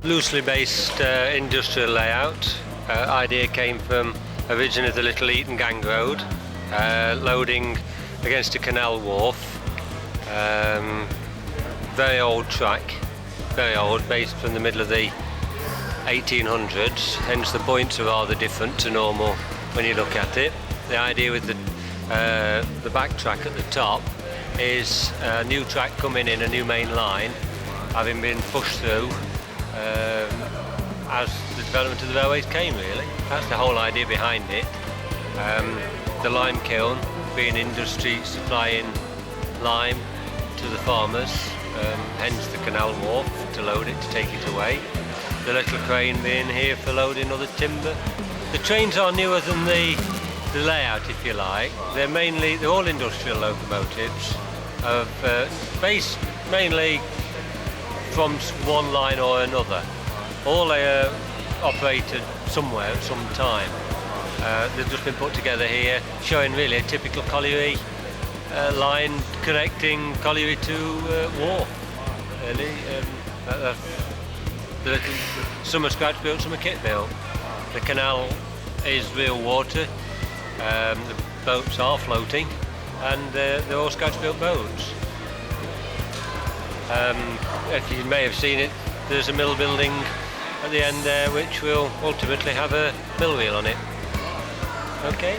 loosely based industrial layout. Idea came from originally the Little Eton Gang Road, loading against a canal wharf. Very old track, very old, based from the middle of the 1800s, hence the points are rather different to normal when you look at it. The idea with the back track at the top is a new track coming in, a new main line, having been pushed through as the development of the railways came, really. That's the whole idea behind it. The lime kiln being industry supplying lime to the farmers, hence the canal wharf to load it, to take it away. The little crane being here for loading other timber. The trains are newer than the layout, if you like. They're all industrial locomotives, based mainly from one line or another. All operated somewhere at some time. They've just been put together here, showing really a typical colliery line connecting colliery to wharf, really. Some are scratch built, some are kit built. The canal is real water, the boats are floating, and they're all scratch built boats. If you may have seen it, there's a mill building at the end there which will ultimately have a mill wheel on it. Okay.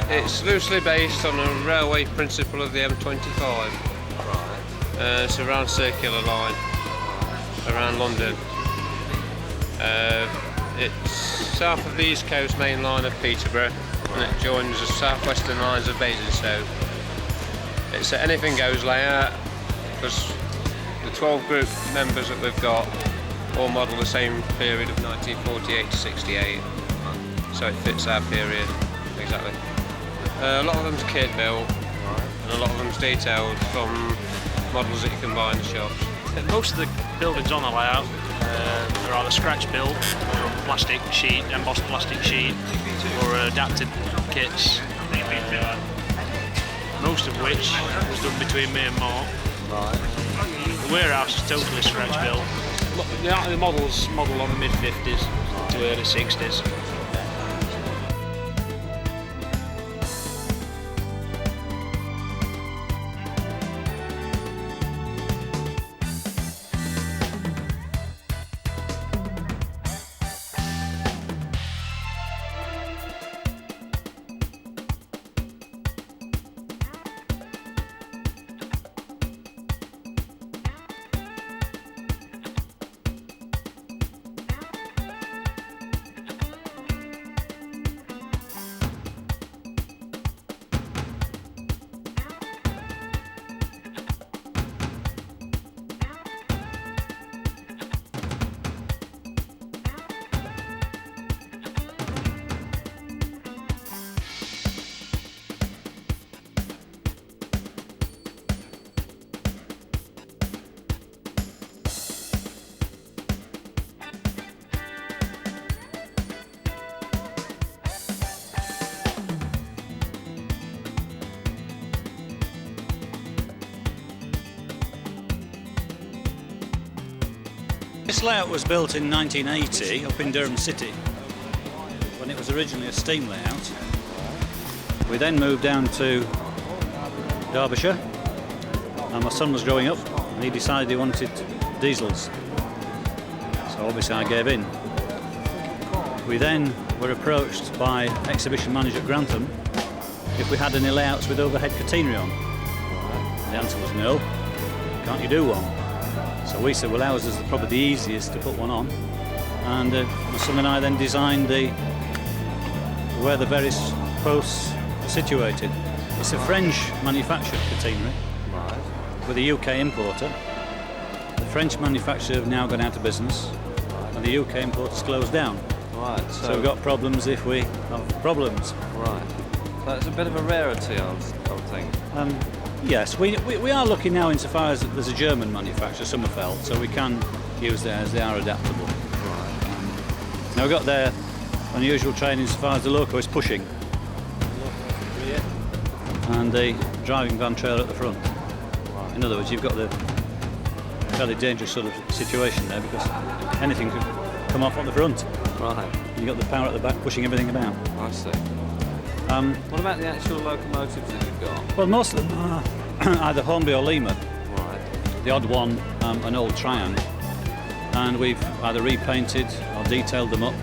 It's loosely based on a railway principle of the M25. Right. It's a round circular line around London. It's south of the East Coast main line of Peterborough, and it joins the southwestern lines of Basingstoke. It's an anything goes layout because the 12 group members that we've got all model the same period of 1948 to 68, so it fits our period exactly. A lot of them's kit built, and a lot of them's detailed from models that you can buy in the shops. Most of the buildings on the layout They're either scratch built from plastic sheet, embossed plastic sheet, or adapted kits. Most of which was done between me and Mark. Right. The warehouse is totally scratch built. The model's modelled on the mid 50s to early 60s. This layout was built in 1980 up in Durham City when it was originally a steam layout. We then moved down to Derbyshire and my son was growing up and he decided he wanted diesels. So obviously I gave in. We then were approached by exhibition manager at Grantham if we had any layouts with overhead catenary on. The answer was no. Can't you do one? So we said, well, ours is probably the easiest to put one on. And my son and I then designed where the various posts are situated. It's a French manufactured catenary with a UK importer. The French manufacturer have now gone out of business and the UK importer's closed down. Right. So we've got problems if we have problems. Right. So it's a bit of a rarity, I would think. Yes, we are looking now insofar as there's a German manufacturer, Sommerfeld, so we can use theirs, they are adaptable. Right. Now we've got their unusual train insofar as the loco is pushing. And the driving van trailer at the front. Right. In other words, you've got the fairly dangerous sort of situation there because anything could come off on the front. Right. You've got the power at the back pushing everything about. I see. What about the actual locomotives that you've got? Well, most of them are either Hornby or Lima. Right. The odd one, an old Triumph. And we've either repainted or detailed them up,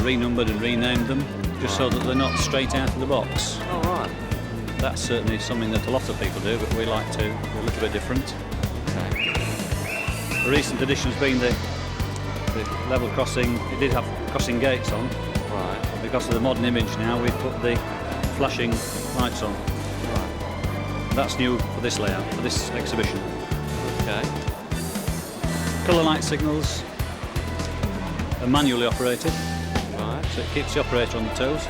renumbered and renamed them, just so that they're not straight out of the box. Oh, right. That's certainly something that a lot of people do, but we like to. We're a little bit different. Okay. The recent addition's been the level crossing. It did have crossing gates on. Right. Because of the modern image now, we've put the flashing lights on. Right. That's new for this layout, for this exhibition. Okay. Colour light signals are manually operated, Right. so it keeps the operator on the toes.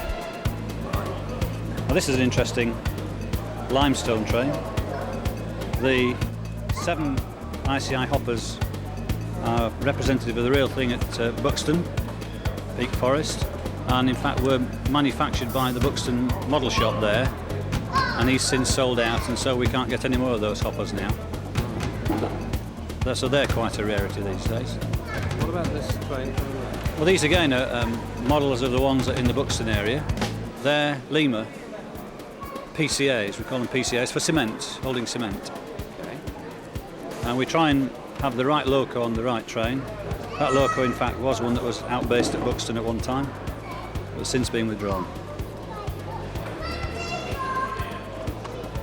Now this is an interesting limestone train. The 7 ICI hoppers are representative of the real thing at Buxton, Peak Forest, and in fact were manufactured by the Buxton model shop there, and he's since sold out, and so we can't get any more of those hoppers now. So they're quite a rarity these days. What about this train coming there? Well, these again are models of the ones that are in the Buxton area. They're Lima PCAs, we call them PCAs, for cement, holding cement. Okay. And we try and have the right loco on the right train. That loco, in fact, was one that was outbased at Buxton at one time, but has since been withdrawn.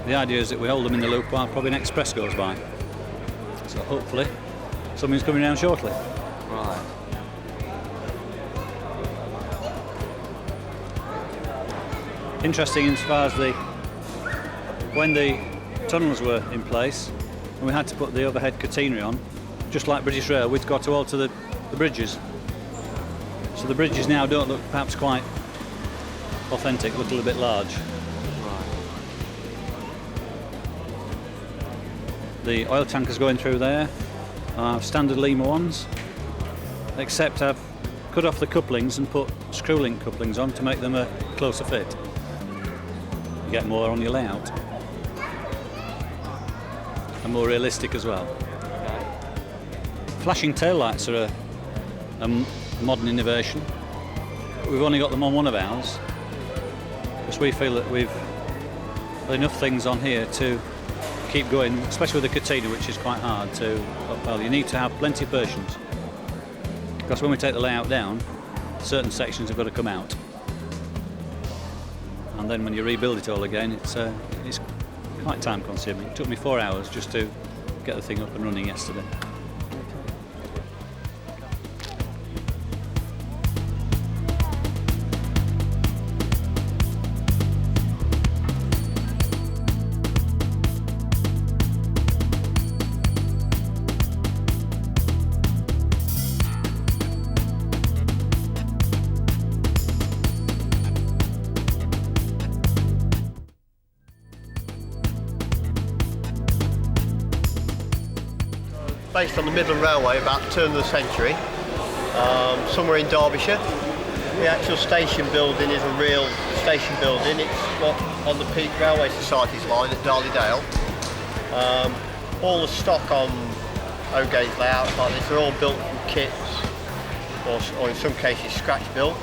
The idea is that we hold them in the loop while probably an express goes by. So hopefully something's coming down shortly. Right. Interesting as far as when the tunnels were in place and we had to put the overhead catenary on, just like British Rail, we'd got to alter the bridges. So the bridges now don't look perhaps quite authentic, look a little bit large. Right. The oil tanker's going through there, are standard Lima ones, except I've cut off the couplings and put screw link couplings on to make them a closer fit. You get more on your layout. And more realistic as well. Flashing taillights are a modern innovation. We've only got them on one of ours because we feel that we've got enough things on here to keep going, especially with the Catena, which is quite hard to, well, you need to have plenty of patience because when we take the layout down, certain sections have got to come out, and then when you rebuild it all again, it's quite time consuming. It took me 4 hours just to get the thing up and running yesterday. Based on the Midland Railway about the turn of the century, somewhere in Derbyshire. The actual station building is a real station building. It's on the Peak Railway Society's line at Darley-Dale. All the stock on O'Gauge layouts like this are all built from kits, or in some cases scratch built.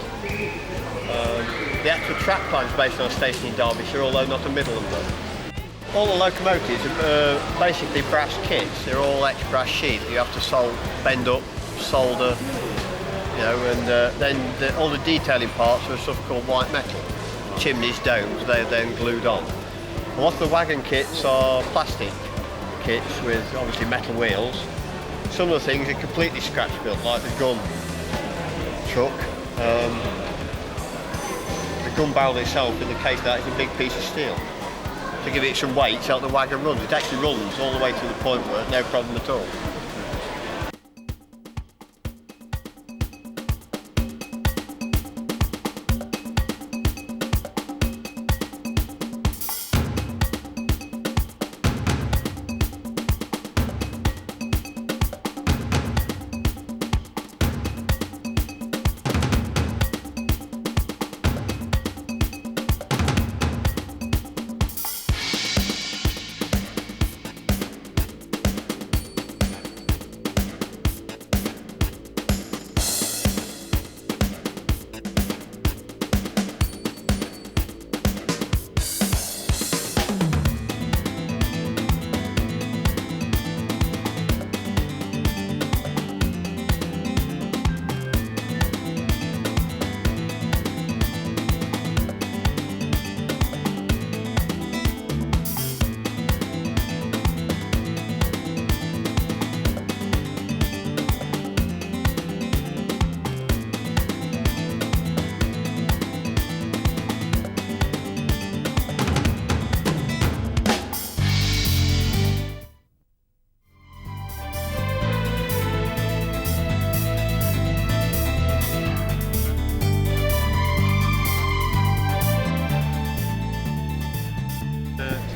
The actual track plan is based on a station in Derbyshire, although not a Midland one. All the locomotives are basically brass kits. They're all ex-brass sheet. You have to bend up, solder, you know, and then all the detailing parts are stuff called white metal. Chimneys, domes, they're then glued on. A lot of the wagon kits are plastic kits with obviously metal wheels. Some of the things are completely scratch built, like the gun truck. The gun barrel itself, in the case of that, is a big piece of steel. To give it some weight so the wagon runs. It actually runs all the way to the point where no problem at all.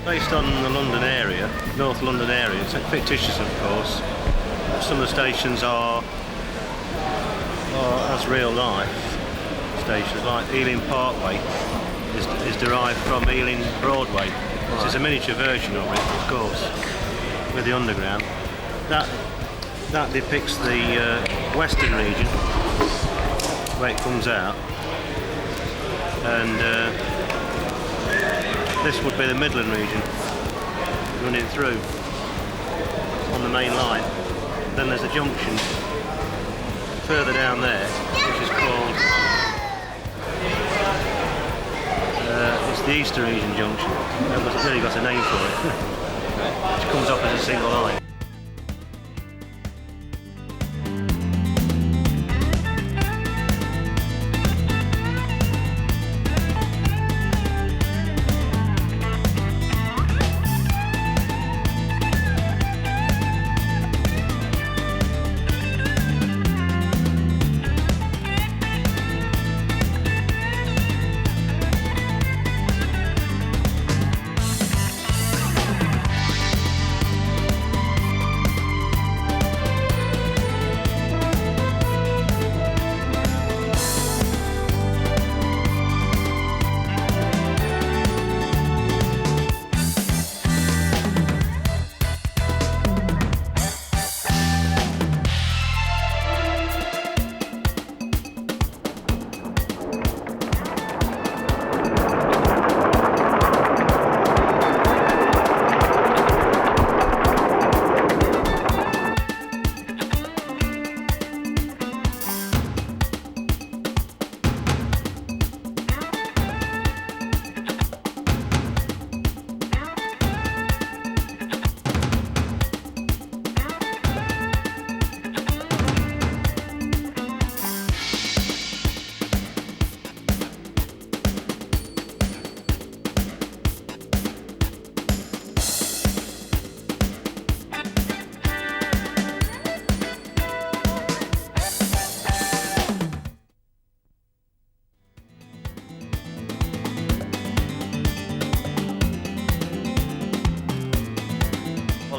Based on the London area, North London area, it's fictitious of course. Some of the stations are as real life stations, like Ealing Parkway is derived from Ealing Broadway. This is a miniature version of it, of course, with the underground. That depicts the western region, where it comes out, and this would be the Midland region running through on the main line. Then there's a junction further down there, which is called it's the Eastern region junction. It's really got a name for it, which comes up as a single line.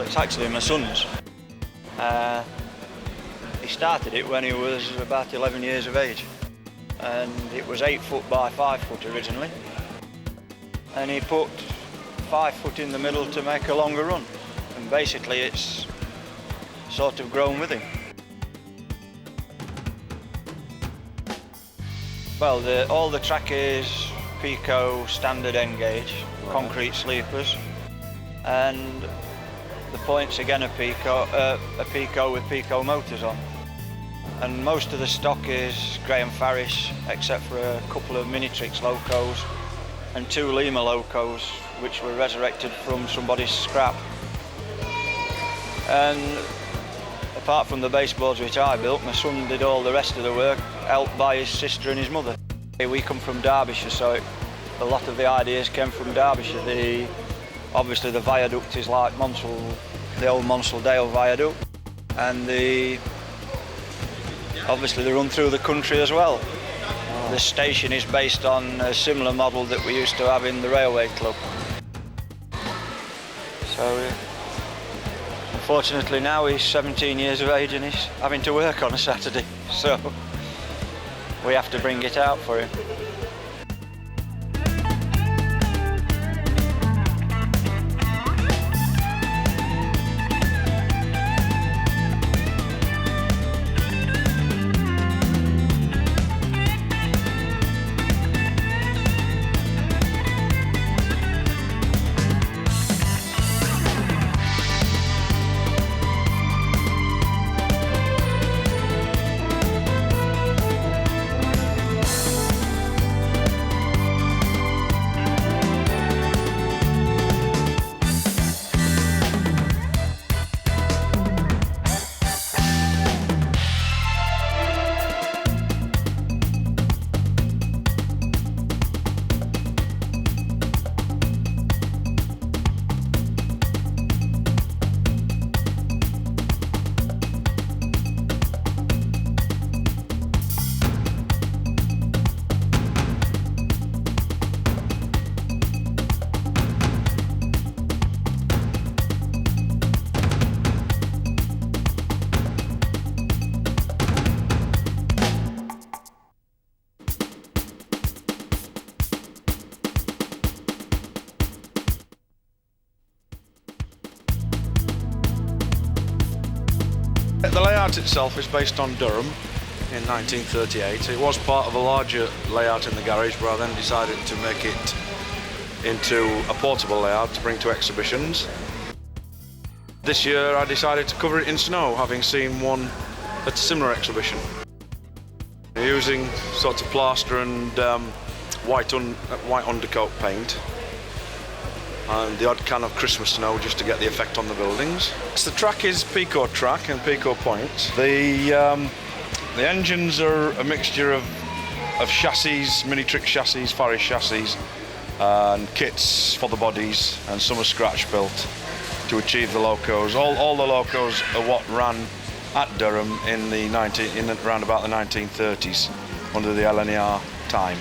it's actually my son's. He started it when he was about 11 years of age, and it was 8 foot by 5 foot originally, and he put 5 foot in the middle to make a longer run, and basically it's sort of grown with him. Well, all the track is Pico standard N-gauge, concrete sleepers, and the points again are a Pico with Pico motors on. And most of the stock is Graham Farrish, except for a couple of Minitrix locos and 2 Lima locos, which were resurrected from somebody's scrap. And apart from the baseboards which I built, my son did all the rest of the work, helped by his sister and his mother. We come from Derbyshire, so a lot of the ideas came from Derbyshire. Obviously the viaduct is like the old Monsaldale viaduct, and obviously they run through the country as well. Oh. The station is based on a similar model that we used to have in the railway club. So unfortunately now he's 17 years of age and he's having to work on a Saturday, so we have to bring it out for him. The layout itself is based on Durham in 1938. It was part of a larger layout in the garage, but I then decided to make it into a portable layout to bring to exhibitions. This year I decided to cover it in snow, having seen one at a similar exhibition. Using sort of plaster and white undercoat paint and the odd can of Christmas snow just to get the effect on the buildings. So the track is Pico track and Pico points. The engines are a mixture of chassis, Minitrix chassis, Farrish chassis, and kits for the bodies, and some are scratch built to achieve the locos. All the locos are what ran at Durham in around about the 1930s under the LNER time.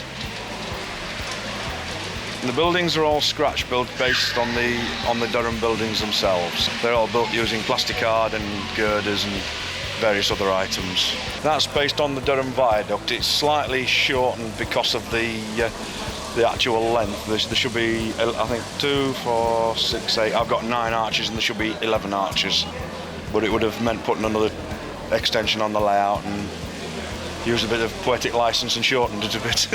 And the buildings are all scratch built based on the Durham buildings themselves. They're all built using plasticard and girders and various other items. That's based on the Durham viaduct. It's slightly shortened because of the actual length. There should be, I think, 2, 4, 6, 8. I've got 9 arches and there should be 11 arches. But it would have meant putting another extension on the layout and use a bit of poetic license and shortened it a bit.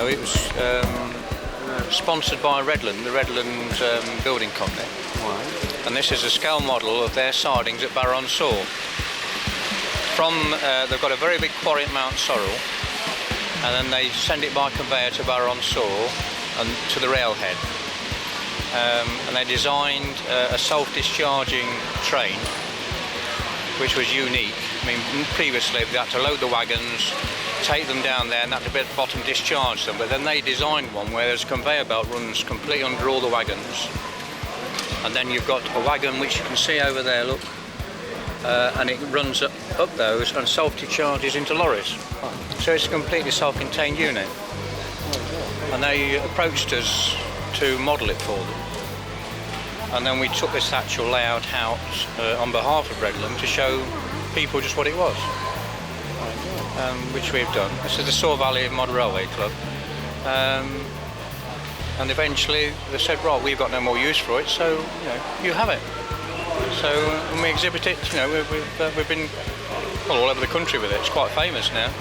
No, it was sponsored by Redland, the Redland building company. And this is a scale model of their sidings at Barron-Saw. They've got a very big quarry at Mount Sorrel, and then they send it by conveyor to Barron-Saw and to the railhead. And they designed a self-discharging train, which was unique. I mean, previously they had to load the wagons, take them down there, and at the bottom discharge them. But then they designed one where there's a conveyor belt runs completely under all the wagons, and then you've got a wagon which you can see over there. Look, and it runs up those and self-discharges into lorries. So it's a completely self-contained unit. And they approached us to model it for them. And then we took this actual layout out on behalf of Redland to show people just what it was, which we've done. This is the Saw Valley Mod Railway Club. And eventually they said, right, we've got no more use for it, so you have it. So when we exhibit it, we've been all over the country with it. It's quite famous now.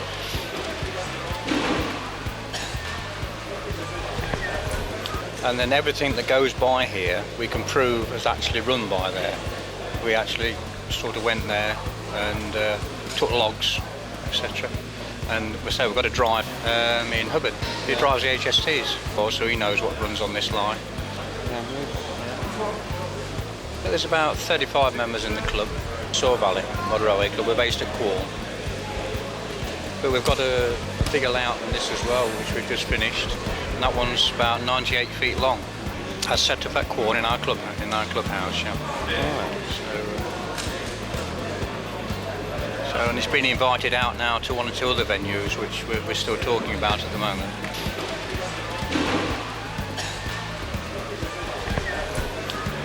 And then everything that goes by here, we can prove is actually run by there. We actually sort of went there and took logs, etc. And we say we've got to drive me and Hubbard. He drives the HSTs, so he knows what runs on this line. There's about 35 members in the club, Saw Valley Mod Railway Club. We're based at Quorn. But we've got a bigger layout than this as well, which we've just finished. And that one's about 98 feet long. That's set up at Quorn in our clubhouse, and it's been invited out now to one or two other venues, which we're still talking about at the moment.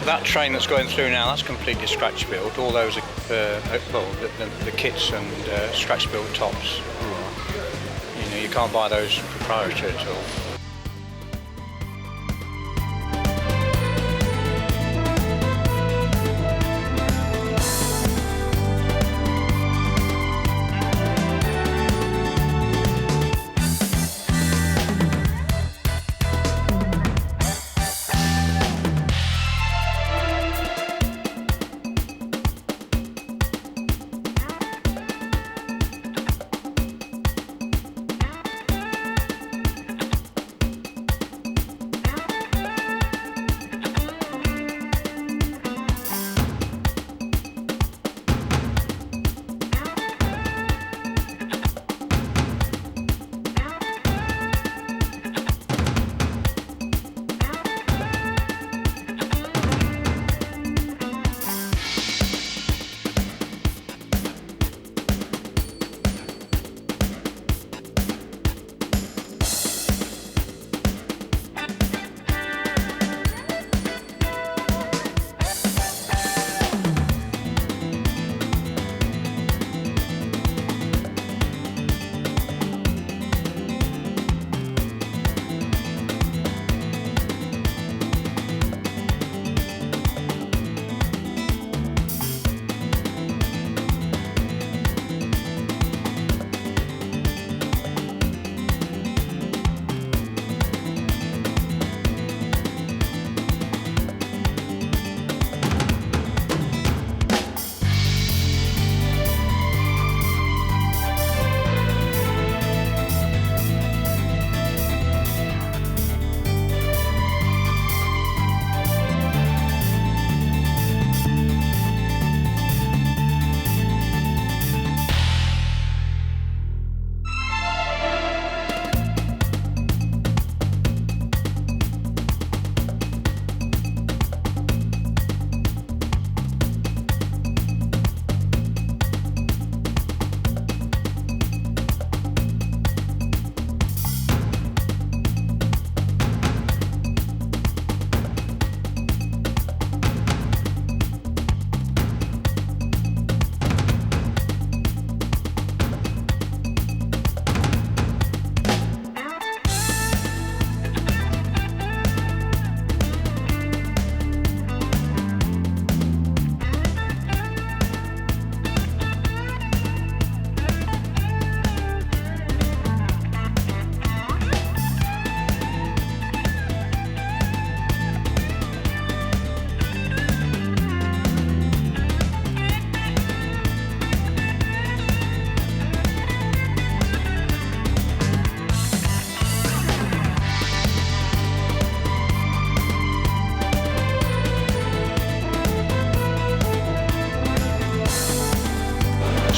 That train that's going through now, that's completely scratch built. All those are, the kits and scratch built tops. You can't buy those proprietary at all.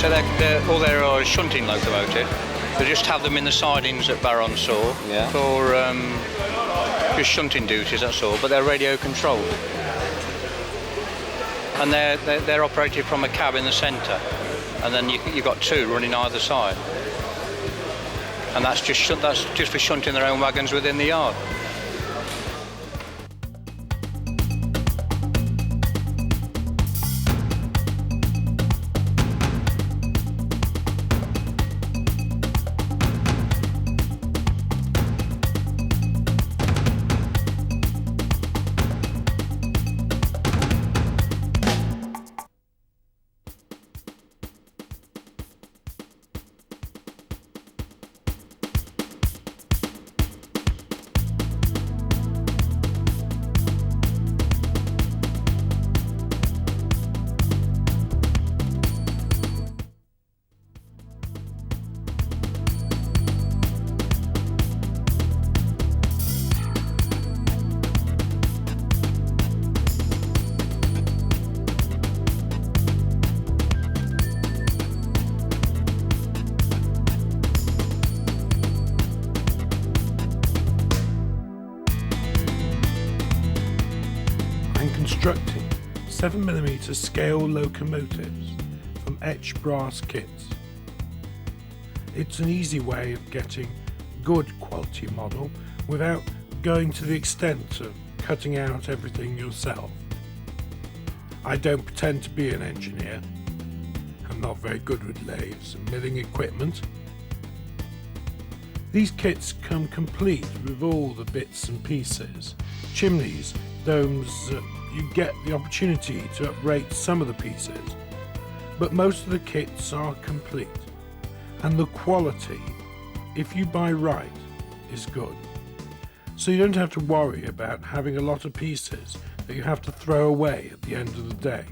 So all there are is shunting locomotive. They just have them in the sidings at Barron Saw for just shunting duties, that's all. But they're radio controlled, and they're operated from a cab in the centre, and then you've got two running either side, and that's just for shunting their own wagons within the yard. Constructing 7mm scale locomotives from etched brass kits. It's an easy way of getting good quality model without going to the extent of cutting out everything yourself. I don't pretend to be an engineer. I'm not very good with lathes and milling equipment. These kits come complete with all the bits and pieces, chimneys, domes. You get the opportunity to uprate some of the pieces, but most of the kits are complete, and the quality, if you buy right, is good. So you don't have to worry about having a lot of pieces that you have to throw away at the end of the day.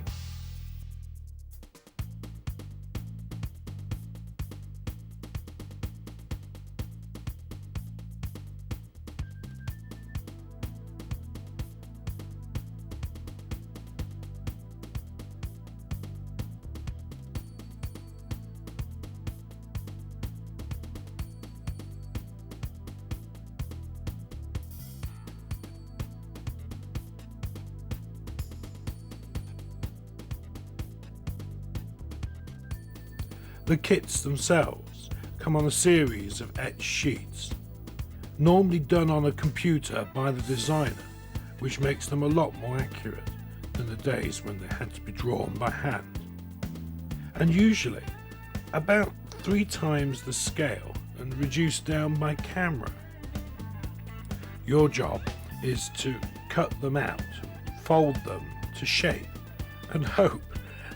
The kits themselves come on a series of etched sheets, normally done on a computer by the designer, which makes them a lot more accurate than the days when they had to be drawn by hand. And usually about 3 times the scale and reduced down by camera. Your job is to cut them out, fold them to shape, and hope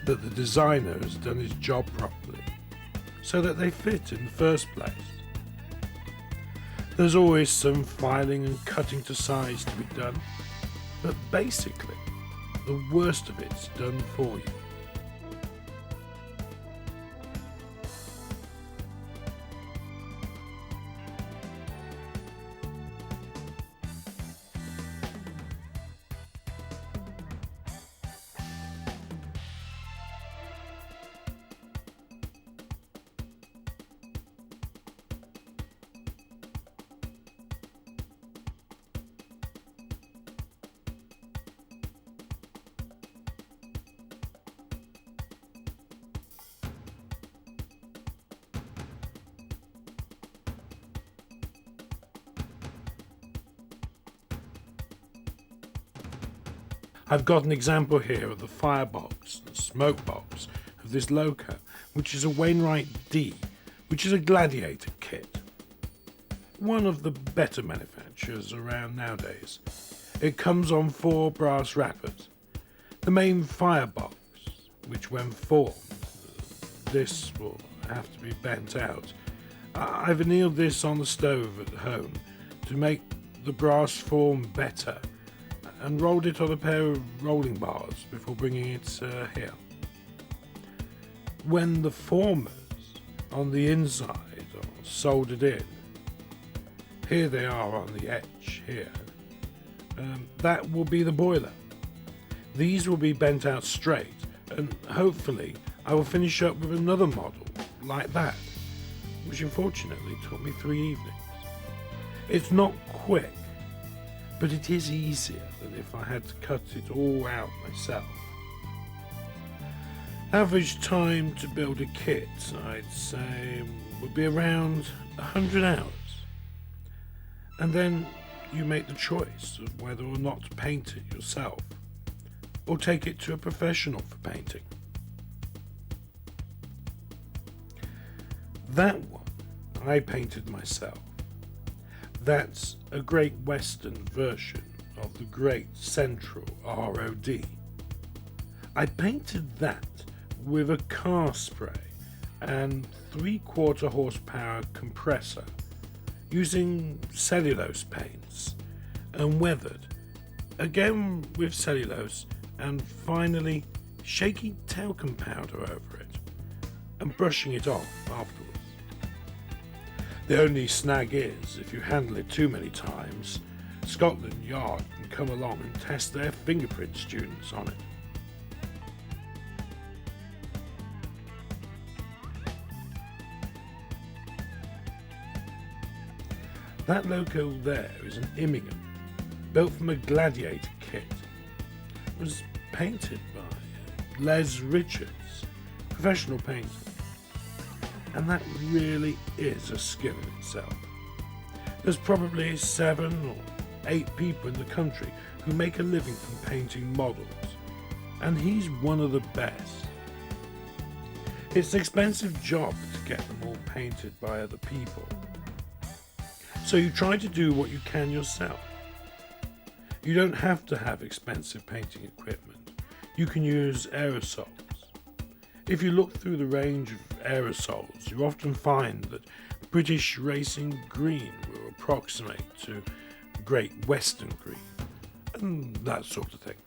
that the designer has done his job properly, so that they fit in the first place. There's always some filing and cutting to size to be done, but basically, the worst of it's done for you. I've got an example here of the firebox and smoke box of this loco, which is a Wainwright D, which is a Gladiator kit. One of the better manufacturers around nowadays. It comes on 4 brass wrappers. The main firebox, which when formed, this will have to be bent out. I've annealed this on the stove at home to make the brass form better, and rolled it on a pair of rolling bars before bringing it here. When the formers on the inside are soldered in, here they are on the edge here, that will be the boiler. These will be bent out straight, and hopefully I will finish up with another model like that, which unfortunately took me 3 evenings. It's not quick, but it is easier than if I had to cut it all out myself. Average time to build a kit, I'd say, would be around 100 hours. And then you make the choice of whether or not to paint it yourself, or take it to a professional for painting. That one I painted myself. That's a Great Western version of the Great Central ROD. I painted that with a car spray and 3/4 horsepower compressor using cellulose paints, and weathered, again with cellulose, and finally shaking talcum powder over it and brushing it off afterwards. The only snag is, if you handle it too many times, Scotland Yard can come along and test their fingerprint students on it. That loco there is an Immingham, built from a Gladiator kit. It was painted by Les Richards, professional painter. And that really is a skill in itself. There's probably 7 or 8 people in the country who make a living from painting models, and he's one of the best. It's an expensive job to get them all painted by other people. So you try to do what you can yourself. You don't have to have expensive painting equipment. You can use aerosols. If you look through the range of aerosols, you often find that British Racing Green will approximate to Great Western Green, and that sort of thing.